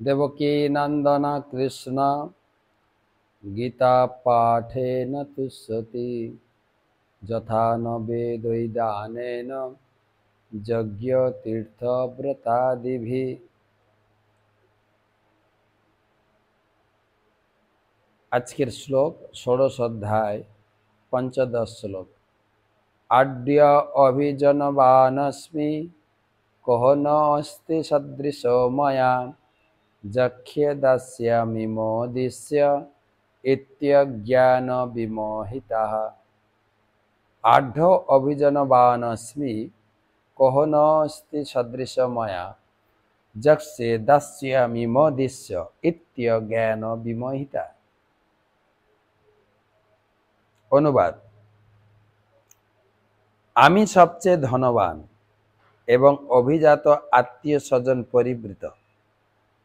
देवकी नंदन कृष्ण गीता पाठेन तुष्यति यथा न वेदैदानेन यज्ञ तीर्थ व्रतादिभिः। आजकेर श्लोक षोडश अध्याय पंचदश श्लोक। आद्य अभिजनवानस्मि कहो न अस्ति सदृशो मया जख्ये दास्यामि मोदिष्य इत्यज्ञान विमोहिताः। आढ्य अभिजनवानस्मि कहो न अस्ति सदृशो मया जख्ये दास्यामि मोदिष्य इत्यज्ञान विमोहिताः। अनुवाद। आमी सबचेये धनवान एवं अभिजात आत्मीय स्वजन परिवृत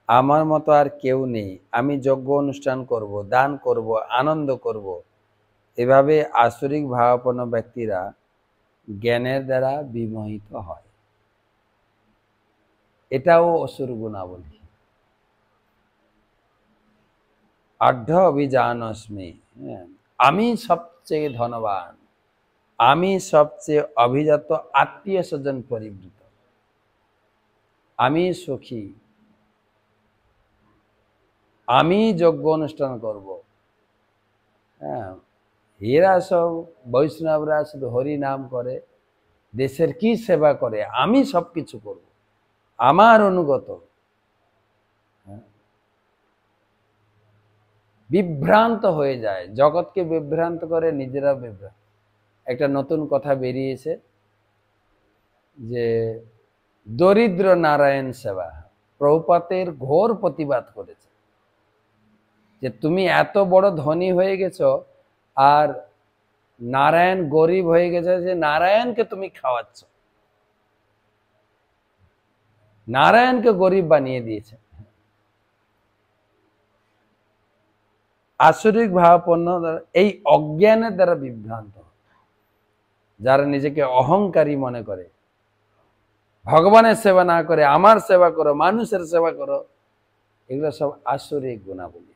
आमार मतो आर केउ नेই। आमी यज्ञ अनुष्ठान करब, दान करब, आनंद करब। एभाবে आसुरिक भावापन्न व्यक्तिरा ज्ञानेर द्वारा विमोहित হয়। এটাও অসুর গুণাবলী। आढ्य अभिजानस्मि, आमी सबचेয়ে धनवान, आमी सबचेয়ে अभिजात आत्मीय स्वजन परिवृत, आमी सुखी, आमी यज्ञ अनुष्ठान करब। এরা সব বৈষ্ণবরা শুধু হরি নাম করে, দেশের কি সেবা করে, আমি সবকিছু করব, আমার অনুগত। বিভ্রান্ত হয়ে যায়, জগৎকে বিভ্রান্ত করে, নিজেরা বিভ্রান্ত। একটা নতুন কথা বেরিয়েছে যে দরিদ্র নারায়ণ সেবা। প্রভুপাদের ঘোর প্রতিবাদ করেছে যে তুমি এত বড় ধনী হয়ে গেছো আর নারায়ণ গরিব হয়ে গেছে, যে নারায়ণকে তুমি খাওয়াচ্ছ, নারায়ণকে গরিব বানিয়ে দিয়েছে। আসরিক ভাবাপন্ন এই অজ্ঞানের দ্বারা বিভ্রান্ত, যারা নিজেকে অহংকারী মনে করে, ভগবানের সেবা না করে আমার সেবা করো, মানুষের সেবা করো, এগুলো সব আসরিক গুণাবলী।